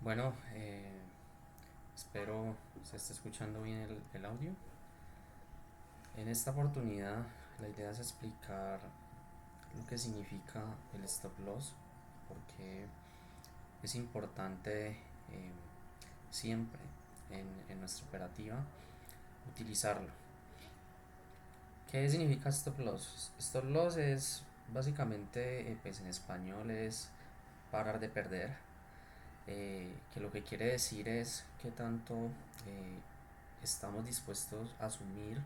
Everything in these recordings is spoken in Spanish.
Bueno, espero se esté escuchando bien el audio. En esta oportunidad la idea es explicar lo que significa el stop loss, porque es importante siempre en nuestra operativa utilizarlo. ¿Qué significa stop loss? Stop loss es básicamente, pues en español es parar de perder, que lo que quiere decir es que tanto eh, estamos dispuestos a asumir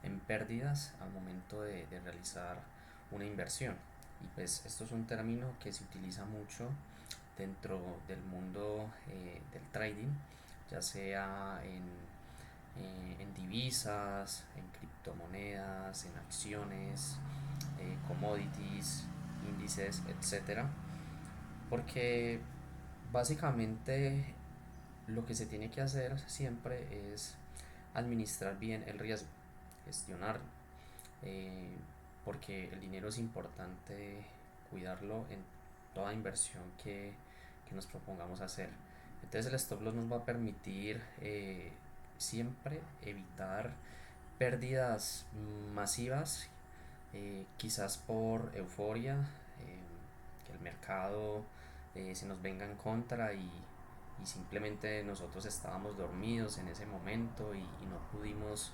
en pérdidas al momento de realizar una inversión. Y pues esto es un término que se utiliza mucho dentro del mundo del trading, ya sea en divisas, en criptomonedas, en acciones, commodities, índices, etcétera. Porque básicamente lo que se tiene que hacer siempre es administrar bien el riesgo, gestionarlo, eh, porque el dinero es importante cuidarlo en toda inversión que nos propongamos hacer. Entonces el stop loss nos va a permitir siempre evitar pérdidas masivas, quizás por euforia, que el mercado se nos venga en contra y simplemente nosotros estábamos dormidos en ese momento y no pudimos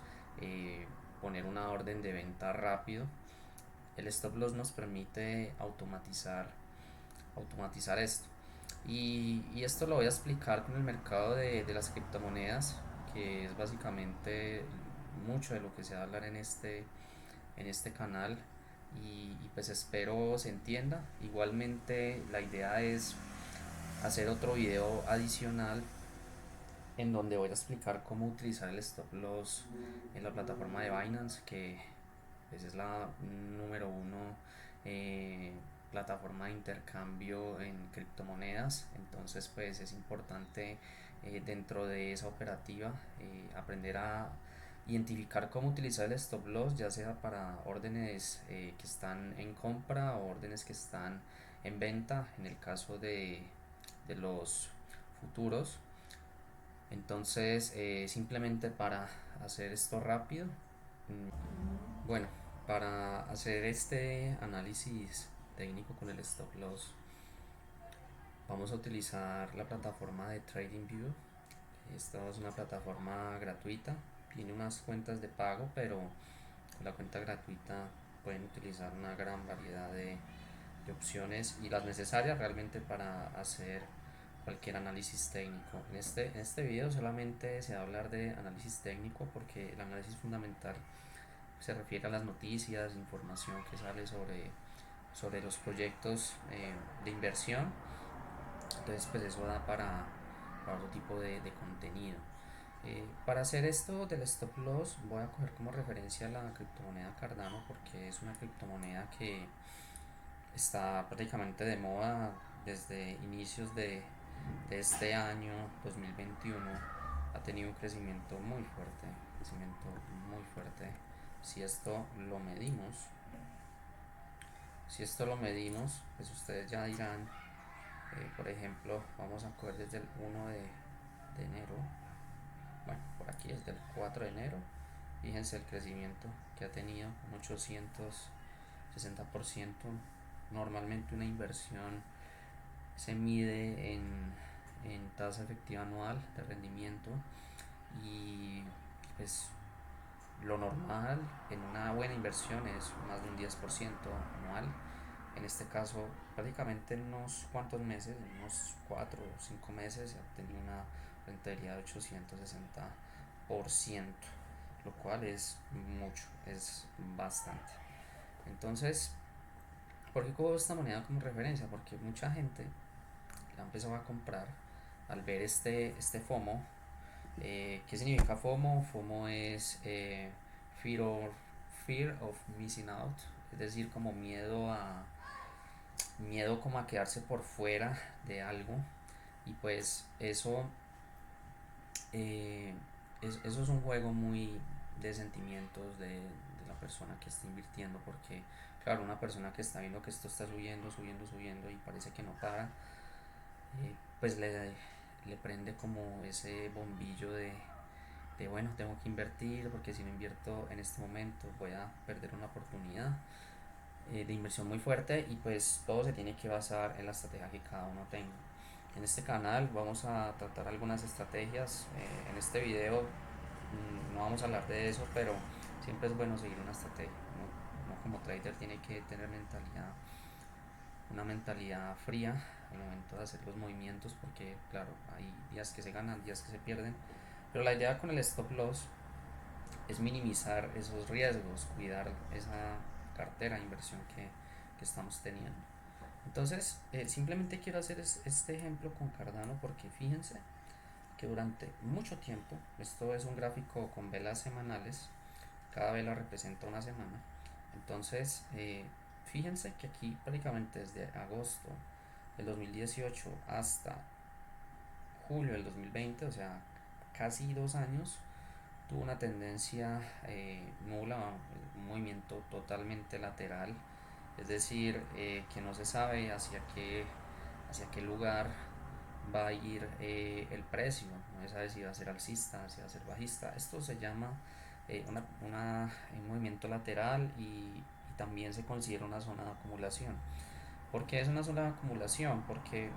poner una orden de venta rápido. El stop loss nos permite automatizar esto. Y esto lo voy a explicar con el mercado de las criptomonedas, que es básicamente mucho de lo que se va a hablar en este canal. Y pues espero se entienda. Igualmente la idea es hacer otro video adicional en donde voy a explicar cómo utilizar el stop loss en la plataforma de Binance, que pues es la número uno eh, plataforma de intercambio en criptomonedas. Entonces pues es importante dentro de esa operativa aprender a identificar cómo utilizar el stop loss, ya sea para órdenes que están en compra o órdenes que están en venta en el caso de los futuros. Entonces, simplemente para hacer esto rápido, bueno, para hacer este análisis técnico con el stop loss, vamos a utilizar la plataforma de TradingView. Esta es una plataforma gratuita, tiene unas cuentas de pago, pero con la cuenta gratuita pueden utilizar una gran variedad de opciones y las necesarias realmente para hacer cualquier análisis técnico. En este video solamente se va a hablar de análisis técnico porque el análisis fundamental se refiere a las noticias, información que sale sobre los proyectos de inversión. Entonces pues eso da para otro tipo de contenido. Para hacer esto del stop loss voy a coger como referencia la criptomoneda Cardano, porque es una criptomoneda que está prácticamente de moda desde inicios de este año 2021. Ha tenido un crecimiento muy fuerte. Si esto lo medimos, si esto lo medimos, pues ustedes ya dirán, por ejemplo, vamos a coger desde el 1 de enero, bueno, por aquí es del 4 de enero, fíjense el crecimiento que ha tenido, un 860%. Normalmente una inversión se mide en tasa efectiva anual de rendimiento y pues lo normal en una buena inversión es más de un 10% anual. En este caso, prácticamente en unos cuantos meses, en unos 4 o 5 meses, se ha obtenido una rentabilidad de 860%, lo cual es mucho, es bastante. Entonces, ¿por qué cojo esta moneda como referencia? Porque mucha gente la empezó a comprar al ver este FOMO. ¿Qué significa FOMO? FOMO es fear, of, fear of missing out, es decir, como miedo como a quedarse por fuera de algo. Y pues eh, eso es un juego muy de sentimientos de la persona que está invirtiendo, porque claro, una persona que está viendo que esto está subiendo, subiendo, subiendo y parece que no para, pues le prende como ese bombillo de bueno, tengo que invertir porque si no invierto en este momento voy a perder una oportunidad de inversión muy fuerte, y pues todo se tiene que basar en la estrategia que cada uno tenga. En este canal vamos a tratar algunas estrategias. En este video no vamos a hablar de eso, pero siempre es bueno seguir una estrategia. Uno como trader tiene que tener una mentalidad fría al momento de hacer los movimientos, porque claro, hay días que se ganan, días que se pierden, pero la idea con el stop loss es minimizar esos riesgos, cuidar esa cartera de inversión que estamos teniendo. Entonces, simplemente quiero hacer este ejemplo con Cardano porque fíjense que durante mucho tiempo, esto es un gráfico con velas semanales, cada vela representa una semana. Entonces, fíjense que aquí prácticamente desde agosto del 2018 hasta julio del 2020, o sea, casi 2 años, tuvo una tendencia nula, un movimiento totalmente lateral, es decir, que no se sabe hacia qué lugar va a ir el precio, no se sabe si va a ser alcista, si va a ser bajista. Esto se llama un movimiento lateral, y también se considera una zona de acumulación. ¿Por qué es una zona de acumulación? Porque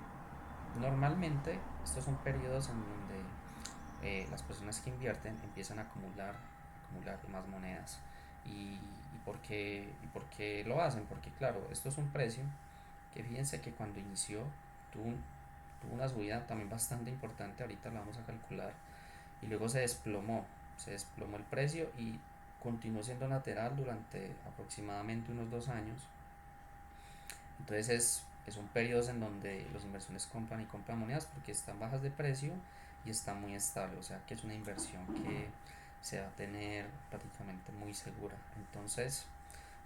normalmente estos son periodos en donde las personas que invierten empiezan a acumular más monedas. ¿Y por qué lo hacen? Porque claro, esto es un precio que fíjense que cuando inició tuvo, tuvo una subida también bastante importante, ahorita la vamos a calcular, y luego se desplomó el precio y continuó siendo lateral durante aproximadamente unos 2 años. Entonces es un periodo en donde los inversores compran y compran monedas porque están bajas de precio y está muy estable, o sea que es una inversión que se va a tener prácticamente muy segura. Entonces,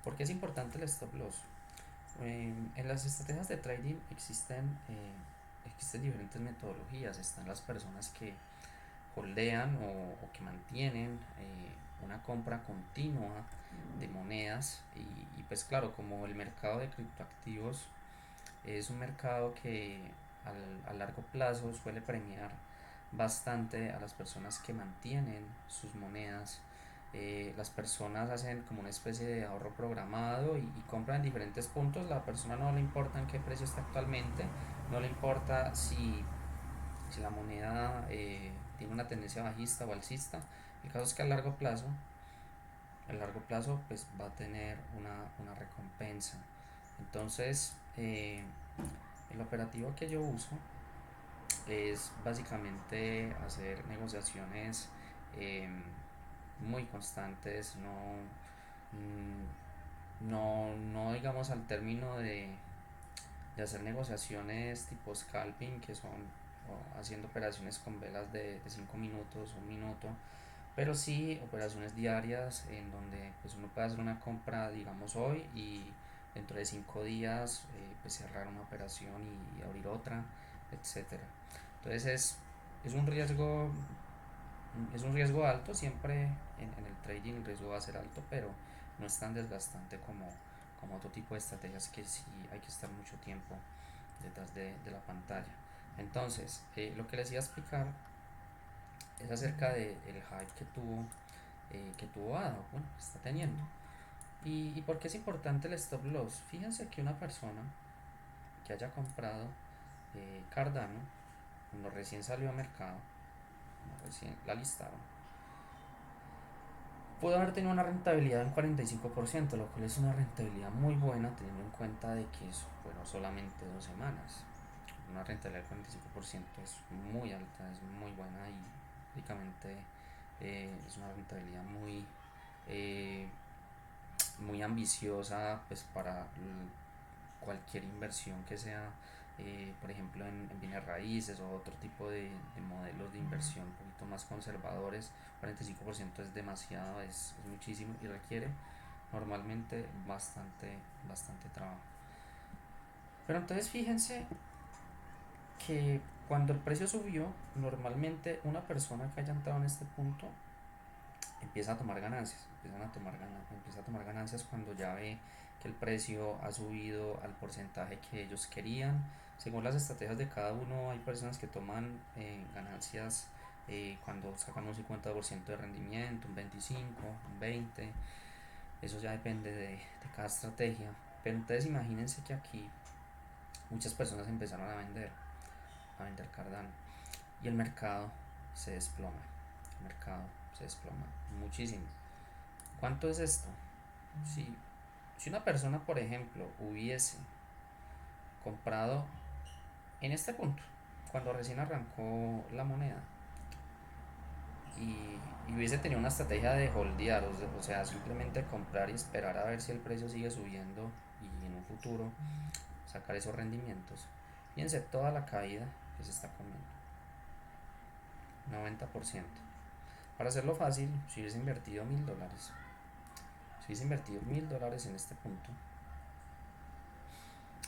¿por qué es importante el stop loss? En las estrategias de trading existen diferentes metodologías. Están las personas que holdean o que mantienen una compra continua de monedas, y pues claro, como el mercado de criptoactivos es un mercado que a largo plazo suele premiar bastante a las personas que mantienen sus monedas. Las personas hacen como una especie de ahorro programado y compran en diferentes puntos. La persona no le importa en qué precio está actualmente, no le importa si la moneda tiene una tendencia bajista o alcista. El caso es que a largo plazo pues va a tener una recompensa. Entonces, el operativo que yo uso es básicamente hacer negociaciones eh, muy constantes, no digamos al término de hacer negociaciones tipo scalping, que son haciendo operaciones con velas de 5 minutos, 1 minuto, pero sí operaciones diarias en donde pues uno puede hacer una compra, digamos hoy, y dentro de 5 días pues cerrar una operación y abrir otra, etcétera. Entonces es un riesgo es un riesgo alto. Siempre en el trading el riesgo va a ser alto, pero no es tan desgastante como otro tipo de estrategias que sí hay que estar mucho tiempo detrás de la pantalla. Entonces, lo que les iba a explicar es acerca del hype que tuvo ADA, bueno, que está teniendo. ¿Y por qué es importante el stop loss? Fíjense que una persona que haya comprado Cardano cuando recién salió a mercado, cuando recién la listaron, pudo haber tenido una rentabilidad en 45%, lo cual es una rentabilidad muy buena teniendo en cuenta de que eso fueron solamente 2 semanas. Una rentabilidad del 45% es muy alta, es muy buena, y prácticamente es una rentabilidad eh, muy ambiciosa pues para cualquier inversión que sea, por ejemplo en bienes raíces o otro tipo de modelos de inversión un poquito más conservadores. 45% es demasiado, es muchísimo y requiere normalmente bastante trabajo. Pero entonces fíjense que cuando el precio subió, normalmente una persona que haya entrado en este punto empieza a tomar ganancias, empieza a tomar ganancias cuando ya ve que el precio ha subido al porcentaje que ellos querían, Según las estrategias de cada uno, hay personas que toman ganancias cuando sacan un 50% de rendimiento, un 25%, un 20%. Eso ya depende de cada estrategia. Pero entonces imagínense que aquí muchas personas empezaron a vender Cardano. Y el mercado se desploma. El mercado se desploma muchísimo. ¿Cuánto es esto? Si, si una persona, por ejemplo, hubiese comprado en este punto, cuando recién arrancó la moneda, y hubiese tenido una estrategia de holdear, o sea, simplemente comprar y esperar a ver si el precio sigue subiendo y en un futuro sacar esos rendimientos. Fíjense toda la caída que se está comiendo, 90%. Para hacerlo fácil, si hubiese invertido $1000, si hubiese invertido $1000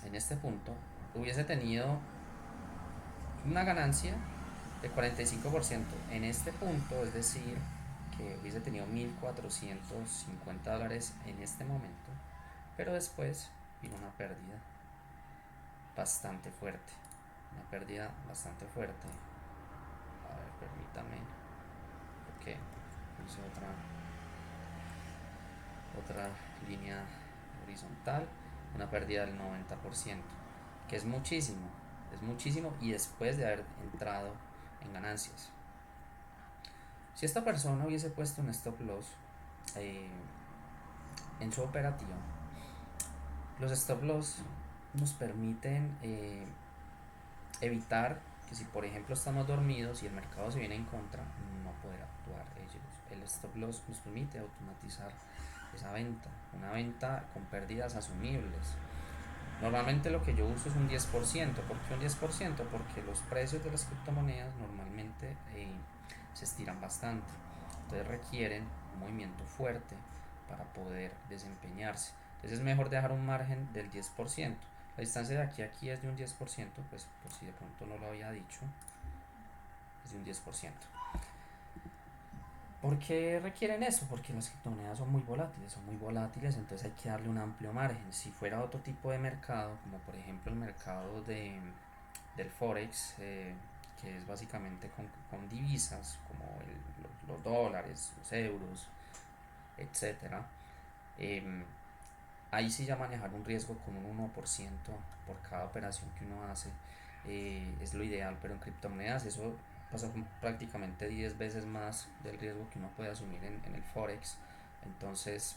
en este punto, hubiese tenido una ganancia de 45% en este punto, es decir, que hubiese tenido $1450 en este momento, pero después vino una pérdida bastante fuerte, una pérdida bastante fuerte. A ver, permítame, porque puse otra línea horizontal, una pérdida del 90%, que es muchísimo y después de haber entrado en ganancias. Si esta persona hubiese puesto un stop loss eh, en su operativa, los stop loss nos permiten evitar que si por ejemplo estamos dormidos y el mercado se viene en contra, no poder actuar ellos. El stop loss nos permite automatizar esa venta, una venta con pérdidas asumibles. Normalmente lo que yo uso es un 10%. ¿Por qué un 10%? Porque los precios de las criptomonedas normalmente se estiran bastante. Entonces requieren un movimiento fuerte para poder desempeñarse. Entonces es mejor dejar un margen del 10%. La distancia de aquí a aquí es de un 10%, pues por si de pronto no lo había dicho, es de un 10%. ¿Por qué requieren eso? Porque las criptomonedas son muy volátiles, entonces hay que darle un amplio margen. Si fuera otro tipo de mercado, como por ejemplo el mercado del Forex, que es básicamente con divisas, como los dólares, los euros, etcétera, eh, ahí sí ya manejar un riesgo con un 1% por cada operación que uno hace es lo ideal, pero en criptomonedas eso pasa con prácticamente 10 veces más del riesgo que uno puede asumir en el Forex. Entonces,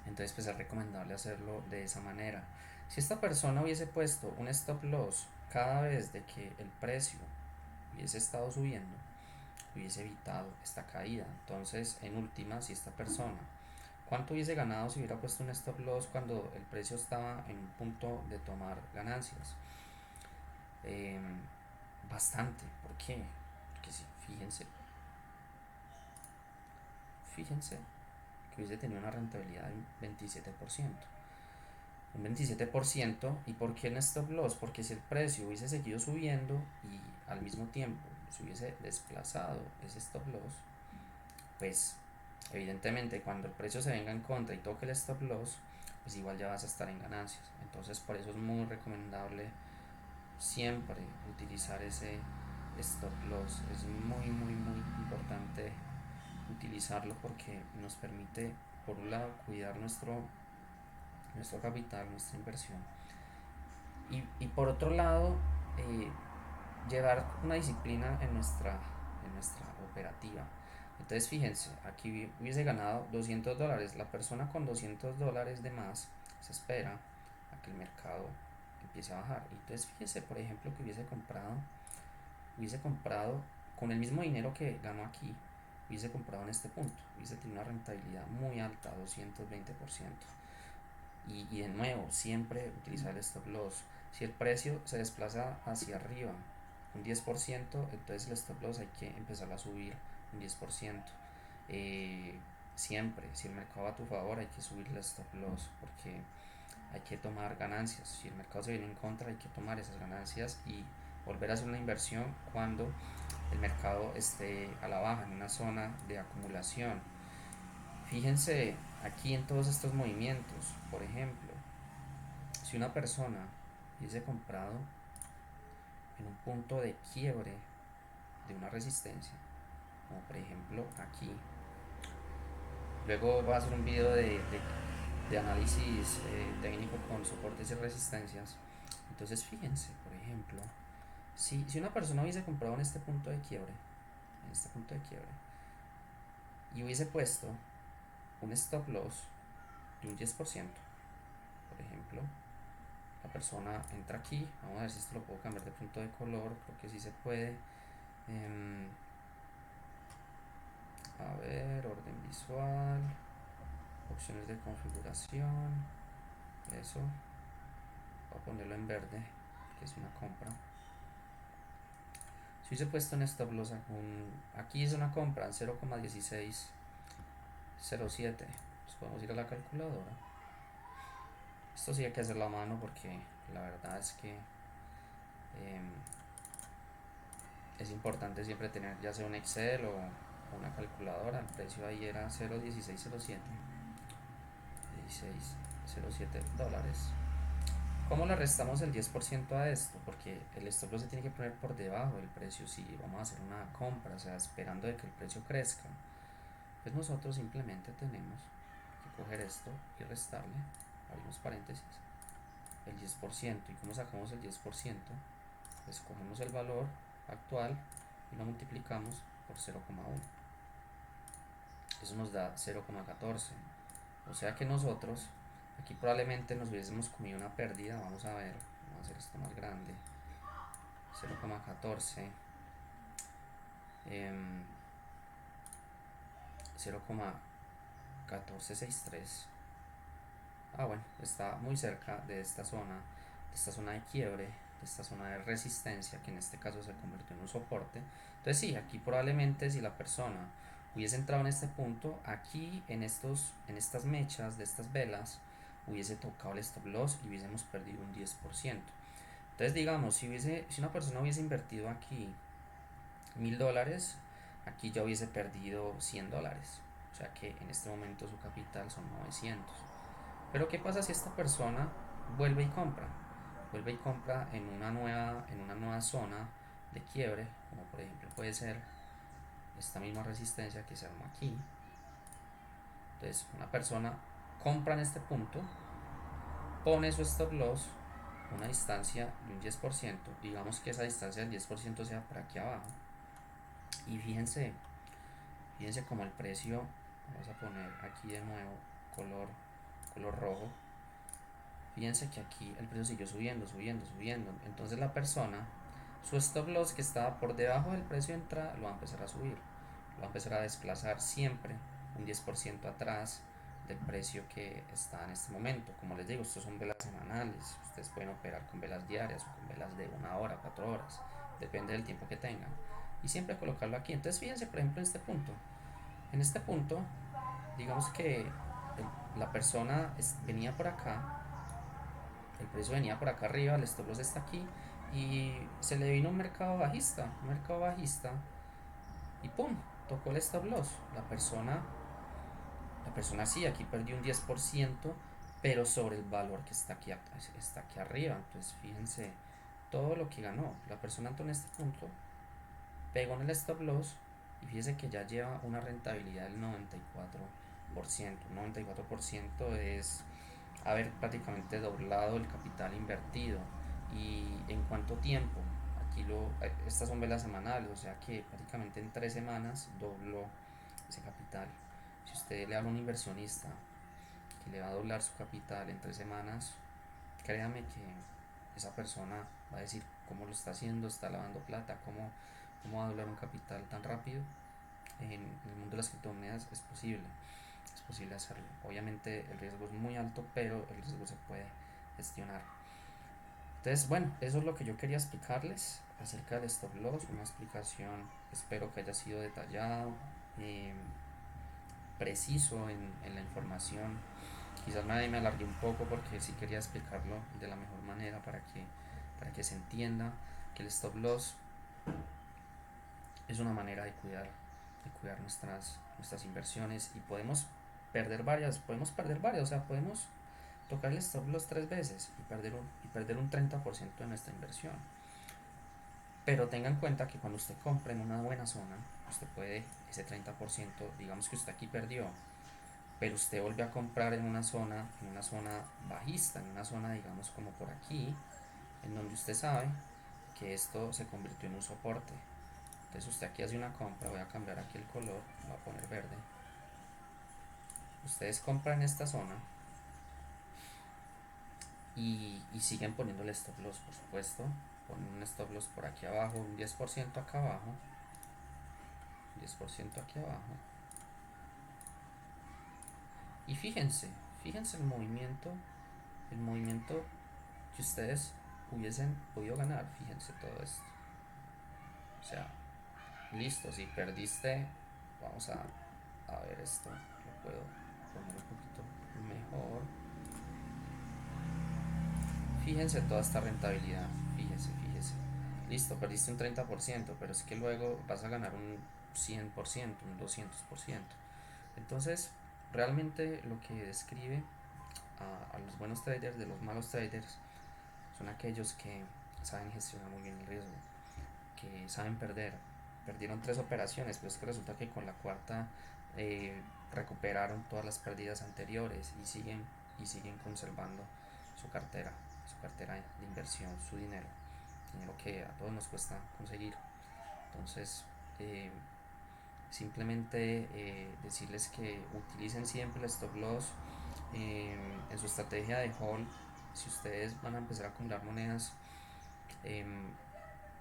entonces pues es recomendable hacerlo de esa manera. Si esta persona hubiese puesto un stop loss cada vez de que el precio hubiese estado subiendo, hubiese evitado esta caída. Entonces, en última, si esta persona, ¿cuánto hubiese ganado si hubiera puesto un stop loss cuando el precio estaba en un punto de tomar ganancias? Eh, Bastante. ¿Por qué? Porque si, fíjense que hubiese tenido una rentabilidad de un 27%. Un 27%. ¿Y por qué en stop loss? Porque si el precio hubiese seguido subiendo y al mismo tiempo se hubiese desplazado ese stop loss, pues evidentemente cuando el precio se venga en contra y toque el stop loss, pues igual ya vas a estar en ganancias. Entonces por eso es muy recomendable siempre utilizar ese stop loss. Es muy importante utilizarlo porque nos permite por un lado cuidar nuestro capital, nuestra inversión, y por otro lado eh, llevar una disciplina en nuestra operativa. Entonces fíjense, aquí hubiese ganado $200. La persona con $200 de más se espera a que el mercado empiece a bajar. Entonces fíjense, por ejemplo, que hubiese comprado con el mismo dinero que ganó aquí, hubiese comprado en este punto, hubiese tenido una rentabilidad muy alta, 220%. Y de nuevo, siempre utilizar el stop loss. Si el precio se desplaza hacia arriba un 10%, entonces el stop loss hay que empezar a subir un 10%. Eh, Siempre, si el mercado va a tu favor, hay que subir el stop loss porque hay que tomar ganancias. Si el mercado se viene en contra, hay que tomar esas ganancias y volver a hacer una inversión cuando el mercado esté a la baja, en una zona de acumulación. Fíjense aquí en todos estos movimientos, por ejemplo, si una persona hubiese comprado en un punto de quiebre de una resistencia, como por ejemplo aquí. Luego voy a hacer un video de análisis técnico con soportes y resistencias. Entonces fíjense, por ejemplo, si una persona hubiese comprado en este punto de quiebre, en este punto de quiebre, y hubiese puesto un stop loss de un 10%, por ejemplo, la persona entra aquí, vamos a ver si esto lo puedo cambiar de punto de color, creo que sí se puede. A ver, orden visual, opciones de configuración, eso, voy a ponerlo en verde, que es una compra. Si hubiese puesto en stop loss, aquí es una compra en 0,1607, pues podemos ir a la calculadora. Esto sí hay que hacerlo a mano porque la verdad es que es importante siempre tener ya sea un Excel o una calculadora. El precio ahí era 0,1607, $1607. ¿Cómo le restamos el 10% a esto? Porque el stop loss se tiene que poner por debajo del precio si vamos a hacer una compra, o sea, esperando de que el precio crezca. Pues nosotros simplemente tenemos que coger esto y restarle, abrimos paréntesis, el 10%. ¿Y cómo sacamos el 10%? Pues cogemos el valor actual y lo multiplicamos por 0,1. Eso nos da 0,14. O sea que nosotros aquí probablemente nos hubiésemos comido una pérdida. Vamos a ver, vamos a hacer esto más grande. 0,14, 0,1463. Bueno, está muy cerca de esta zona de quiebre, de esta zona de resistencia, que en este caso se convirtió en un soporte. Entonces sí, aquí probablemente si la persona hubiese entrado en este punto, aquí en estas mechas de estas velas, hubiese tocado el stop loss y hubiésemos perdido un 10%. Entonces digamos, si una persona hubiese invertido aquí $1000, aquí ya hubiese perdido $100. O sea que en este momento su capital son 900. Pero ¿qué pasa si esta persona vuelve y compra? Vuelve y compra en una nueva zona de quiebre, como por ejemplo puede ser esta misma resistencia que se armó aquí. Entonces una persona compra en este punto, pone su stop loss una distancia de un 10%, digamos que esa distancia del 10% sea por aquí abajo. Y fíjense como el precio, vamos a poner aquí de nuevo color rojo. Fíjense que aquí el precio siguió subiendo, subiendo, subiendo. Entonces la persona, su stop loss que estaba por debajo del precio de entrada, lo va a empezar a subir. Lo va a empezar a desplazar siempre un 10% atrás del precio que está en este momento. Como les digo, estos son velas semanales. Ustedes pueden operar con velas diarias o con velas de 1 hora, 4 horas. Depende del tiempo que tengan. Y siempre colocarlo aquí. Entonces fíjense, por ejemplo, en este punto. En este punto, digamos que la persona venía por acá, el precio venía por acá arriba, el stop loss está aquí y se le vino un mercado bajista y pum, tocó el stop loss. La persona sí, aquí perdió un 10%, pero sobre el valor que está aquí arriba. Entonces fíjense todo lo que ganó. La persona entró en este punto, pegó en el stop loss y fíjense que ya lleva una rentabilidad del 94%. 94% es haber prácticamente doblado el capital invertido. ¿Y en cuánto tiempo? Estas son velas semanales, o sea que prácticamente en 3 semanas dobló ese capital. Si usted le habla a un inversionista que le va a doblar su capital en 3 semanas, créame que esa persona va a decir cómo lo está haciendo, está lavando plata, cómo va a doblar un capital tan rápido. En el mundo de las criptomonedas es posible hacerlo. Obviamente el riesgo es muy alto, pero el riesgo se puede gestionar. Entonces, bueno, eso es lo que yo quería explicarles acerca del stop loss, una explicación, espero que haya sido detallado, eh, preciso en la información. Quizás me alargué un poco porque sí quería explicarlo de la mejor manera para que se entienda que el stop loss es una manera de cuidar nuestras inversiones y podemos perder varias, o sea, podemos tocar el stop loss 3 veces y perder un 30% de nuestra inversión. Pero tenga en cuenta que cuando usted compra en una buena zona, usted puede, ese 30%, digamos que usted aquí perdió, pero usted vuelve a comprar en una zona bajista, en una zona, digamos, como por aquí, en donde usted sabe que esto se convirtió en un soporte. Entonces usted aquí hace una compra, voy a cambiar aquí el color, voy a poner verde. Ustedes compran en esta zona y siguen poniendo el stop loss, por supuesto. Ponen un stop loss por aquí abajo, un 10% acá abajo, 10% aquí abajo. Y fíjense el movimiento que ustedes hubiesen podido ganar. Fíjense todo esto. O sea, listo, si perdiste, vamos a ver esto. Lo puedo poner un poquito mejor. Fíjense toda esta rentabilidad. Fíjese. Listo, perdiste un 30%, pero es que luego vas a ganar un 100%, un 200%. Entonces, realmente lo que describe a los buenos traders de los malos traders son aquellos que saben gestionar muy bien el riesgo, que saben perder. Perdieron 3 operaciones, pero es que resulta que con la cuarta recuperaron todas las pérdidas anteriores y siguen conservando su cartera, su cartera de inversión, su dinero que a todos nos cuesta conseguir. Entonces, eh, simplemente decirles que utilicen siempre el stop loss en su estrategia de hold. Si ustedes van a empezar a acumular monedas, eh,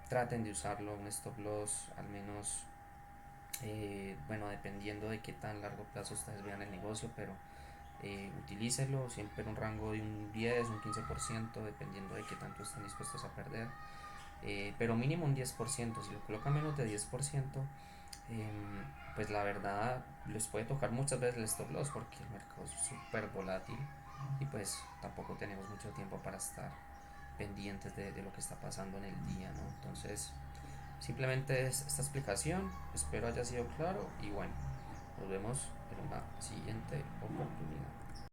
traten de usarlo, un stop loss al menos, bueno, dependiendo de qué tan largo plazo ustedes vean el negocio, pero utilícelo siempre en un rango de un 10, un 15%, dependiendo de qué tanto están dispuestos a perder. Pero mínimo un 10%. Si lo colocan menos de 10%, pues la verdad les puede tocar muchas veces el stop loss porque el mercado es súper volátil y pues tampoco tenemos mucho tiempo para estar pendientes de lo que está pasando en el día, ¿no? Entonces, simplemente es esta explicación, espero haya sido claro y bueno, nos vemos en una siguiente oportunidad.